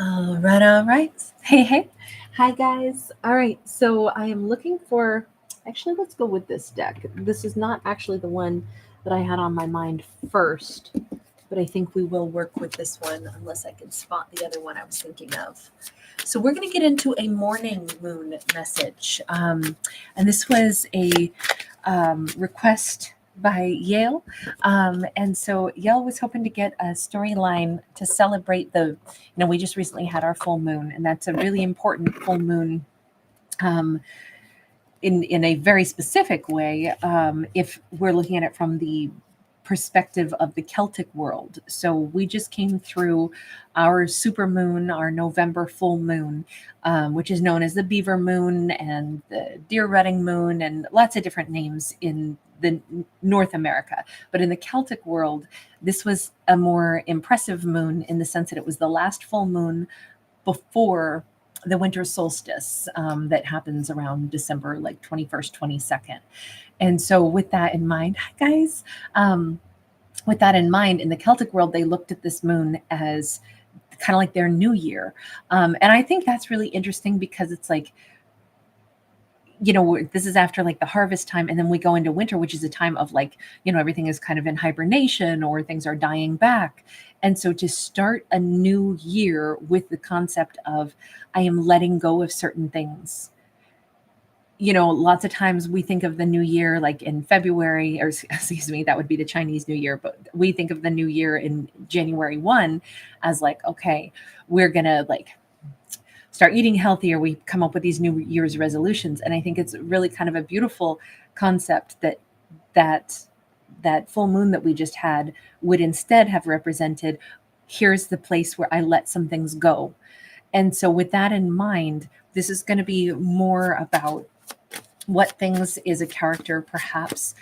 All right, all right. Hey, hey. Hi, guys. All right, so I am looking for. Actually, let's go with this deck. This is not actually the one that I had on my mind first, but I think we will work with this one unless I can spot the other one I was thinking of. So we're going to get into a morning moon message. And this was a request by Yale. And so Yale was hoping to get a storyline to celebrate we just recently had our full moon, and that's a really important full moon. Um, in a very specific way, if we're looking at it from the perspective of the Celtic world. So we just came through our super moon, our November full moon, which is known as the beaver moon and the deer rutting moon, and lots of different names in the North America. But in the Celtic world, this was a more impressive moon in the sense that it was the last full moon before the winter solstice that happens around December, like 21st, 22nd. And so, with that in mind, hi guys, with that in mind, in the Celtic world, they looked at this moon as kind of like their new year. And I think that's really interesting because it's like, this is after like the harvest time, and then we go into winter, which is a time of like, everything is kind of in hibernation or things are dying back. And so to start a new year with the concept of I am letting go of certain things. Lots of times we think of the new year like in February, or excuse me, that would be the Chinese New Year, but we think of the new year in January 1 as like, okay, we're gonna like start eating healthier. We come up with these new year's resolutions, and I think it's really kind of a beautiful concept that that full moon that we just had would instead have represented, here's the place where I let some things go. And so with that in mind, this is going to be more about what things is a character perhaps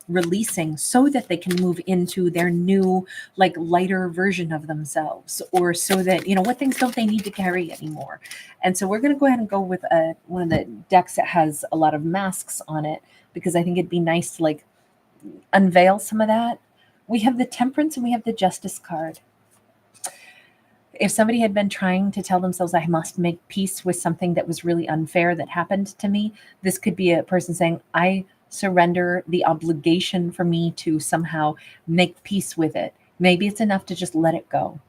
releasing so that they can move into their new, like, lighter version of themselves, or so that, what things don't they need to carry anymore. And so we're going to go ahead and go with one of the decks that has a lot of masks on it, because I think it'd be nice to like unveil some of that. We have the Temperance and we have the Justice card. If somebody had been trying to tell themselves, I must make peace with something that was really unfair that happened to me, this could be a person saying, I surrender the obligation for me to somehow make peace with it. Maybe it's enough to just let it go.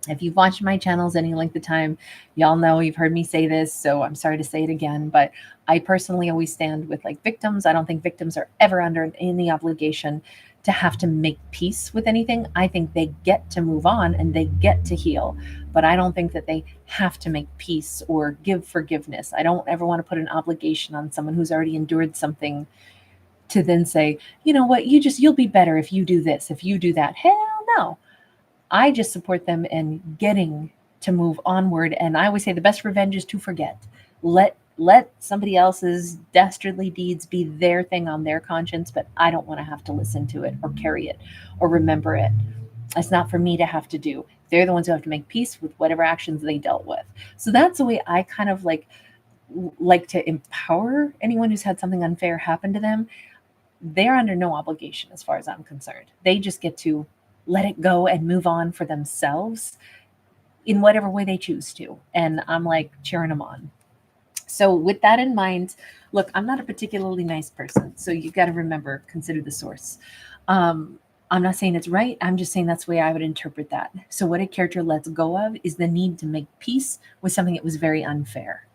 If you've watched my channels any length of time, y'all know you've heard me say this, so I'm sorry to say it again, but I personally always stand with like victims. I don't think victims are ever under any obligation to have to make peace with anything. I think they get to move on and they get to heal, but I don't think that they have to make peace or give forgiveness. I don't ever want to put an obligation on someone who's already endured something to then say, you know what, you'll be better if you do this, if you do that. Hell no. I just support them in getting to move onward. And I always say the best revenge is to forget. Let somebody else's dastardly deeds be their thing on their conscience, but I don't want to have to listen to it or carry it or remember it. It's not for me to have to do. They're the ones who have to make peace with whatever actions they dealt with. So that's the way I kind of like to empower anyone who's had something unfair happen to them. They're under no obligation as far as I'm concerned. They just get to let it go and move on for themselves in whatever way they choose to. And I'm like cheering them on. So, with that in mind, look, I'm not a particularly nice person. So, you got to remember, consider the source. I'm not saying it's right. I'm just saying that's the way I would interpret that. So, what a character lets go of is the need to make peace with something that was very unfair.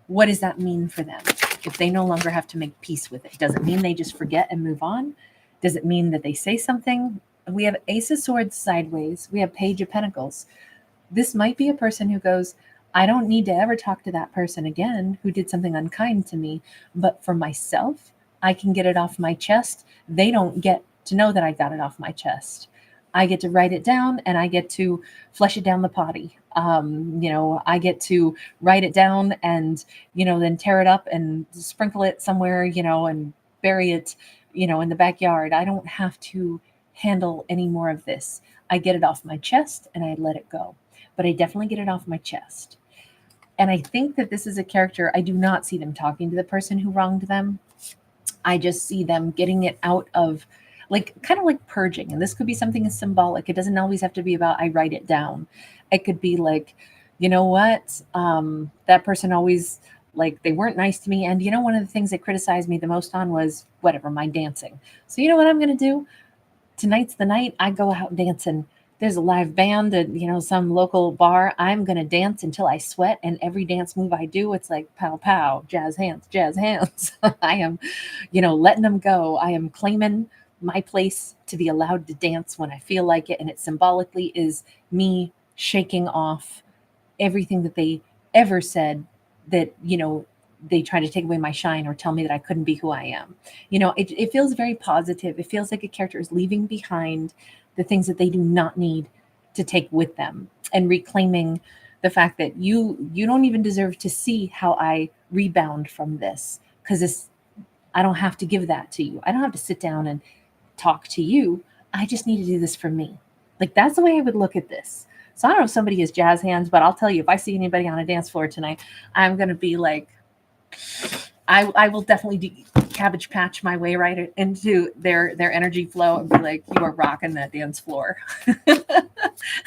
What does that mean for them? If they no longer have to make peace with it, does it mean they just forget and move on? Does it mean that they say something? We have Ace of Swords sideways. We have Page of Pentacles. This might be a person who goes, I don't need to ever talk to that person again who did something unkind to me. But for myself, I can get it off my chest. They don't get to know that I got it off my chest. I get to write it down and I get to flush it down the potty. I get to write it down and, then tear it up and sprinkle it somewhere, and bury it, in the backyard. I don't have to handle any more of this. I get it off my chest and I let it go. But I definitely get it off my chest. And I think that this is a character, I do not see them talking to the person who wronged them. I just see them getting it out of, like kind of like purging. And this could be something symbolic. It doesn't always have to be about I write it down. It could be like, you know what, that person always, like, they weren't nice to me, and you know, one of the things they criticized me the most on was whatever, my dancing. So you know what I'm going to do? Tonight's the night I go out dancing. There's a live band at, you know, some local bar. I'm going to dance until I sweat. And every dance move I do, it's like pow, pow, jazz hands, jazz hands. I am, you know, letting them go. I am claiming my place to be allowed to dance when I feel like it. And it symbolically is me shaking off everything that they ever said that, you know, they try to take away my shine or tell me that I couldn't be who I am. You know, it feels very positive. It feels like a character is leaving behind the things that they do not need to take with them, and reclaiming the fact that you don't even deserve to see how I rebound from this, because this, I don't have to give that to you. I don't have to sit down and talk to you. I just need to do this for me. Like, that's the way I would look at this. So I don't know if somebody has jazz hands, but I'll tell you, if I see anybody on a dance floor tonight, I'm going to be like, I will definitely cabbage patch my way right into their energy flow and be like, you are rocking that dance floor.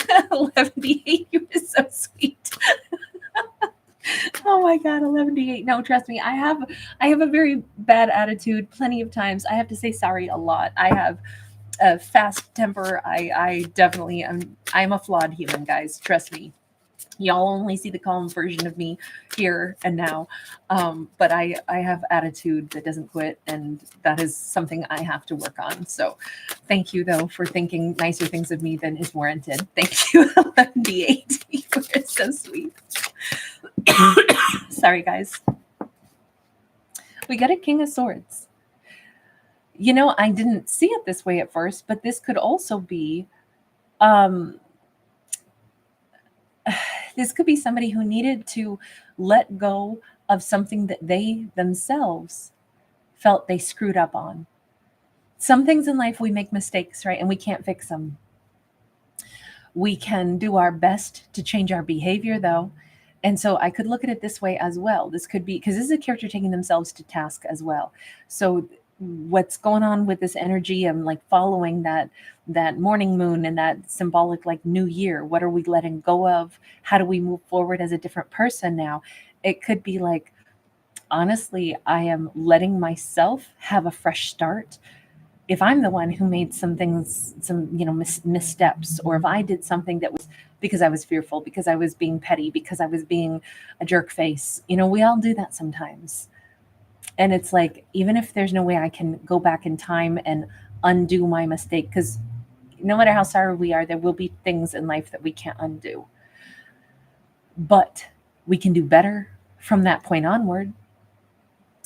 11D8, you are so sweet. Oh my God, 11D8. No, trust me, I have a very bad attitude plenty of times. I have to say sorry a lot. I have a fast temper. I definitely am. I'm a flawed human, guys. Trust me. Y'all only see the calm version of me here and now. But I have attitude that doesn't quit, and that is something I have to work on. So thank you, though, for thinking nicer things of me than is warranted. Thank you, 11D8. You are so sweet. Sorry, guys. We got a King of Swords. You know, I didn't see it this way at first, but this could also be this could be somebody who needed to let go of something that they themselves felt they screwed up on. Some things in life we make mistakes, right? And we can't fix them. We can do our best to change our behavior, though. And so I could look at it this way as well. This could be, because this is a character taking themselves to task as well. So what's going on with this energy, I'm like following that mourning moon and that symbolic like new year. What are we letting go of? How do we move forward as a different person now? It could be like, honestly, I am letting myself have a fresh start. If I'm the one who made some things, some, you know, missteps, or if I did something that was because I was fearful, because I was being petty, because I was being a jerk face, you know, we all do that sometimes. And it's like, even if there's no way I can go back in time and undo my mistake, because no matter how sorry we are, there will be things in life that we can't undo. But we can do better from that point onward.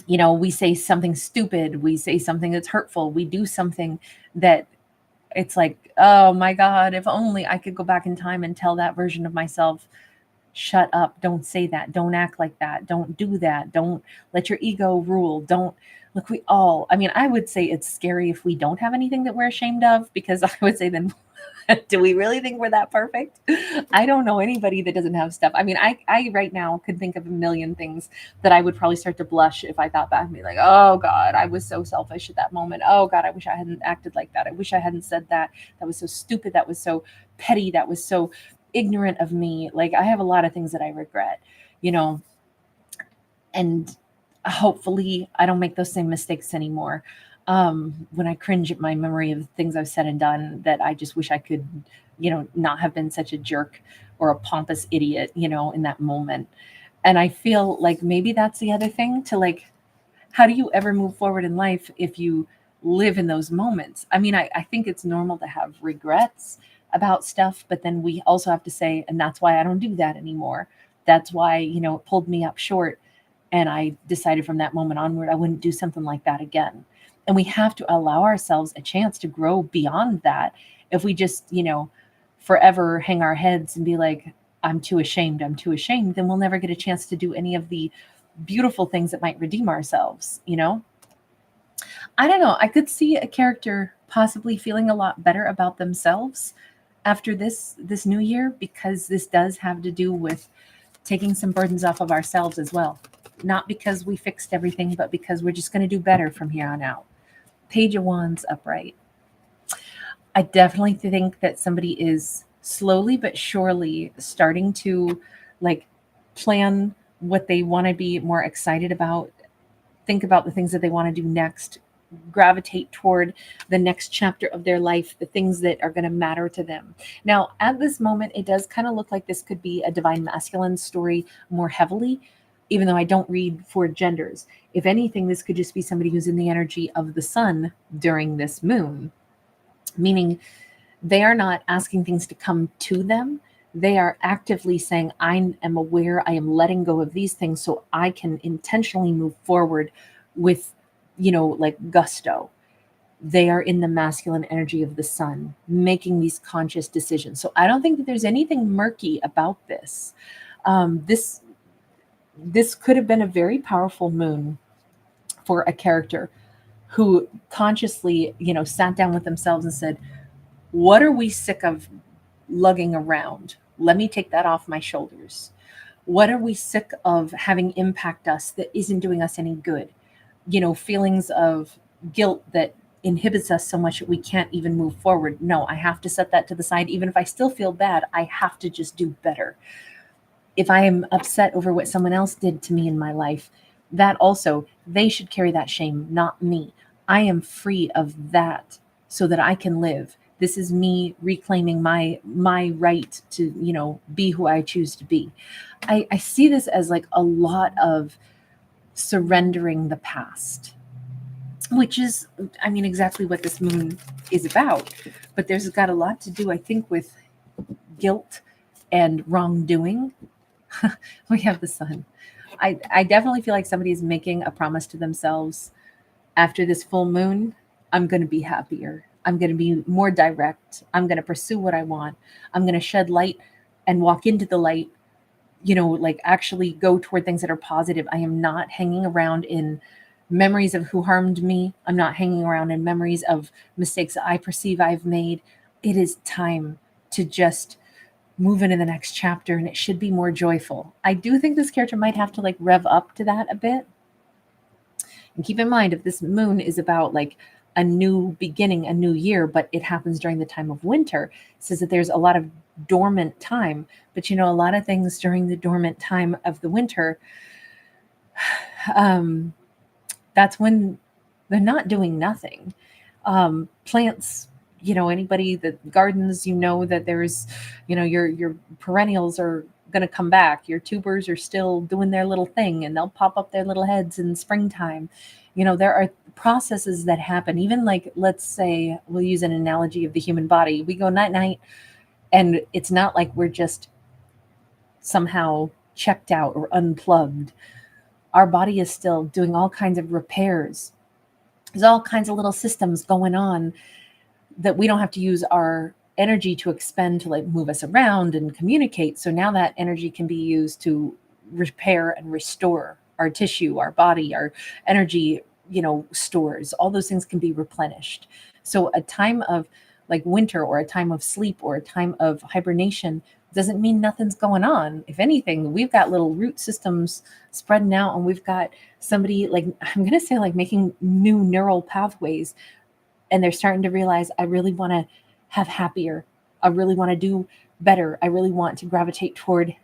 You know, we say something stupid, we say something that's hurtful, we do something that it's like, oh my God, if only I could go back in time and tell that version of myself, shut up, don't say that, don't act like that, don't do that, don't let your ego rule, don't look, we all, I mean, I would say it's scary if we don't have anything that we're ashamed of, because I would say then do we really think we're that perfect? I don't know anybody that doesn't have stuff. I mean, I right now could think of a million things that I would probably start to blush if I thought back and be like, oh God, I was so selfish at that moment. Oh God, I wish I hadn't acted like that. I wish I hadn't said that. That was so stupid. That was so petty. That was so ignorant of me. Like, I have a lot of things that I regret, you know, and hopefully I don't make those same mistakes anymore. When I cringe at my memory of things I've said and done, that I just wish I could, you know, not have been such a jerk or a pompous idiot, you know, in that moment. And I feel like maybe that's the other thing, to like, how do you ever move forward in life if you live in those moments? I mean, I think it's normal to have regrets about stuff, but then we also have to say, and that's why I don't do that anymore. That's why, you know, it pulled me up short. And I decided from that moment onward, I wouldn't do something like that again. And we have to allow ourselves a chance to grow beyond that. If we just, you know, forever hang our heads and be like, I'm too ashamed, then we'll never get a chance to do any of the beautiful things that might redeem ourselves, you know? I don't know. I could see a character possibly feeling a lot better about themselves after this new year, because this does have to do with taking some burdens off of ourselves as well. Not because we fixed everything, but because we're just going to do better from here on out. Page of Wands upright. I definitely think that somebody is slowly but surely starting to like plan what they want to be more excited about, think about the things that they want to do next, gravitate toward the next chapter of their life, the things that are going to matter to them. Now, at this moment, it does kind of look like this could be a divine masculine story more heavily, even though I don't read for genders. If anything, this could just be somebody who's in the energy of the sun during this moon, meaning they are not asking things to come to them. They are actively saying, I am aware, I am letting go of these things so I can intentionally move forward with, like gusto. They are in the masculine energy of the sun, making these conscious decisions. So I don't think that there's anything murky about this. This could have been a very powerful moon for a character who consciously, sat down with themselves and said, what are we sick of lugging around? Let me take that off my shoulders. What are we sick of having impact us that isn't doing us any good? Feelings of guilt that inhibits us so much that we can't even move forward. No, I have to set that to the side. Even if I still feel bad, I have to just do better. If I am upset over what someone else did to me in my life, that also, they should carry that shame, not me. I am free of that so that I can live. This is me reclaiming my right to, be who I choose to be. I see this as like a lot of surrendering the past, which is, I mean, exactly what this moon is about. But there's got a lot to do, I think, with guilt and wrongdoing. We have the sun. I definitely feel like somebody is making a promise to themselves. After this full moon, I'm going to be happier. I'm going to be more direct. I'm going to pursue what I want. I'm going to shed light and walk into the light, like actually go toward things that are positive. I am not hanging around in memories of who harmed me. I'm not hanging around in memories of mistakes that I perceive I've made. It is time to just move into the next chapter, and it should be more joyful. I do think this character might have to like rev up to that a bit. And keep in mind, if this moon is about like a new beginning, a new year, but it happens during the time of winter, it says that there's a lot of dormant time. But a lot of things during the dormant time of the winter, that's when they're not doing nothing. Plants, anybody that gardens, that there's, your perennials are going to come back. Your tubers are still doing their little thing and they'll pop up their little heads in springtime. There are processes that happen. Even like, let's say, we'll use an analogy of the human body. We go night night, and it's not like we're just somehow checked out or unplugged. Our body is still doing all kinds of repairs. There's all kinds of little systems going on that we don't have to use our energy to expend to like move us around and communicate. So now that energy can be used to repair and restore our tissue, our body, our energy, stores. All those things can be replenished. So a time of like winter or a time of sleep or a time of hibernation doesn't mean nothing's going on. If anything, we've got little root systems spreading out, and we've got somebody like, I'm going to say, like making new neural pathways, and they're starting to realize, I really want to have happier. I really want to do better. I really want to gravitate toward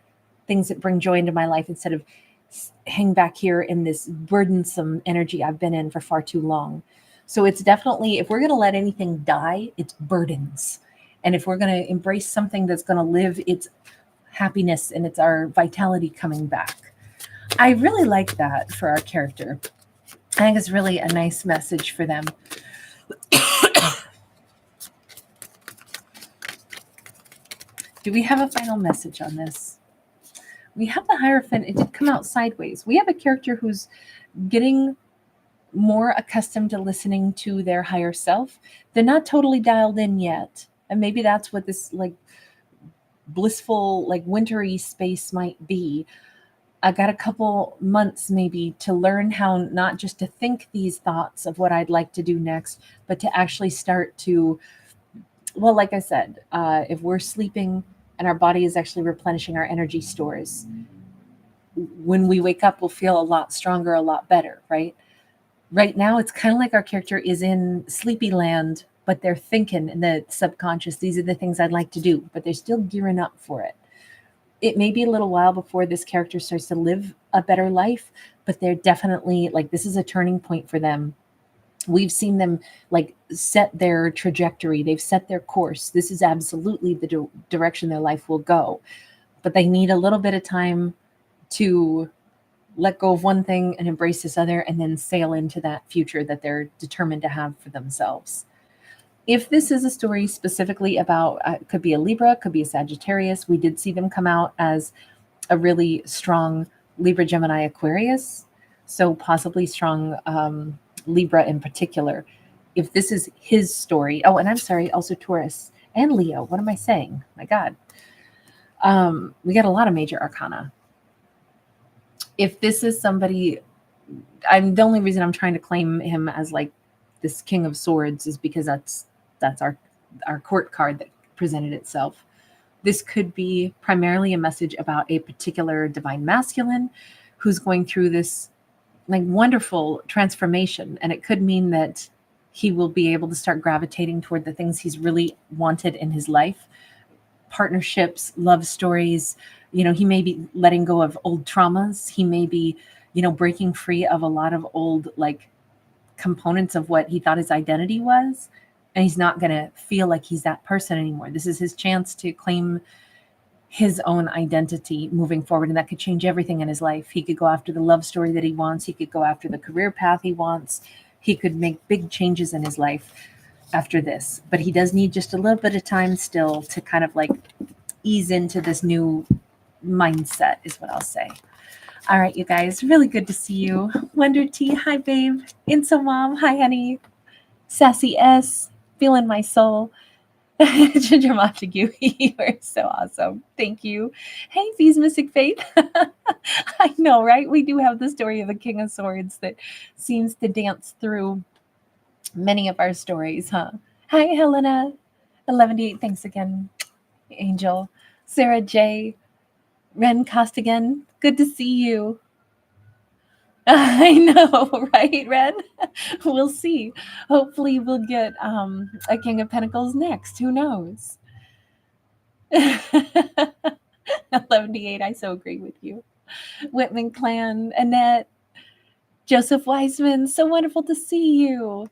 things that bring joy into my life instead of hang back here in this burdensome energy I've been in for far too long. So it's definitely, if we're going to let anything die, it's burdens. And if we're going to embrace something that's going to live, it's happiness and it's our vitality coming back. I really like that for our character. I think it's really a nice message for them. Do we have a final message on this? We have the Hierophant. It did come out sideways. We have a character who's getting more accustomed to listening to their higher self. They're not totally dialed in yet. And maybe that's what this like blissful, like wintry space might be. I got a couple months maybe to learn how not just to think these thoughts of what I'd like to do next, but to actually start to, well, like I said, if we're sleeping and our body is actually replenishing our energy stores, when we wake up, we'll feel a lot stronger, a lot better, right? Right now, it's kind of like our character is in sleepy land but they're thinking in the subconscious, these are the things I'd like to do, but they're still gearing up for it. It may be a little while before this character starts to live a better life, but they're definitely like, this is a turning point for them. We've seen them like set their trajectory. They've set their course. This is absolutely the direction their life will go, but they need a little bit of time to let go of one thing and embrace this other, and then sail into that future that they're determined to have for themselves. If this is a story specifically about, could be a Libra, could be a Sagittarius. We did see them come out as a really strong Libra, Gemini, Aquarius. So possibly strong Libra in particular. If this is his story, oh, and I'm sorry, also Taurus and Leo. What am I saying? My God. We got a lot of major arcana. If this is somebody, the only reason I'm trying to claim him as like this King of Swords is because that's our court card that presented itself. This could be primarily a message about a particular divine masculine who's going through this like wonderful transformation. And it could mean that he will be able to start gravitating toward the things he's really wanted in his life. Partnerships, love stories. He may be letting go of old traumas. He may be, breaking free of a lot of old like components of what he thought his identity was. And he's not going to feel like he's that person anymore. This is his chance to claim his own identity moving forward. And that could change everything in his life. He could go after the love story that he wants. He could go after the career path he wants. He could make big changes in his life after this. But he does need just a little bit of time still to kind of like ease into this new mindset is what I'll say. All right, you guys, really good to see you. Wonder T, hi babe. Inso Mom, hi honey. Sassy S, feeling my soul. Ginger Montague, you are so awesome. Thank you. Hey, Fees Mystic Faith. I know, right? We do have the story of the King of Swords that seems to dance through many of our stories, huh? Hi, Helena. 11:8, thanks again, Angel. Sarah J. Ren Costigan, good to see you. I know, right, Ren? We'll see. Hopefully we'll get a King of Pentacles next. Who knows? 11:8, I so agree with you. Whitman Clan, Annette, Joseph Wiseman, so wonderful to see you.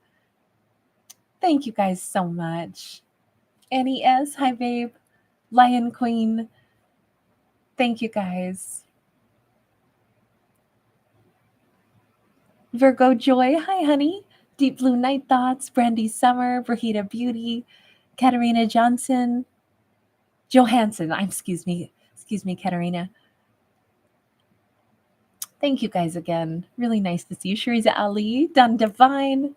Thank you guys so much. Annie S, hi babe. Lion Queen, thank you guys. Virgo Joy, hi honey. Deep Blue Night Thoughts, Brandy Summer, Brahita Beauty, Katarina Johnson, Johansson, excuse me, Katarina. Thank you guys again. Really nice to see you. Shariza Ali, Don Divine.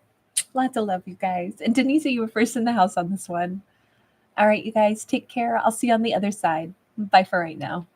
Lots of love, you guys. And Denise, you were first in the house on this one. All right, you guys, take care. I'll see you on the other side. Bye for right now.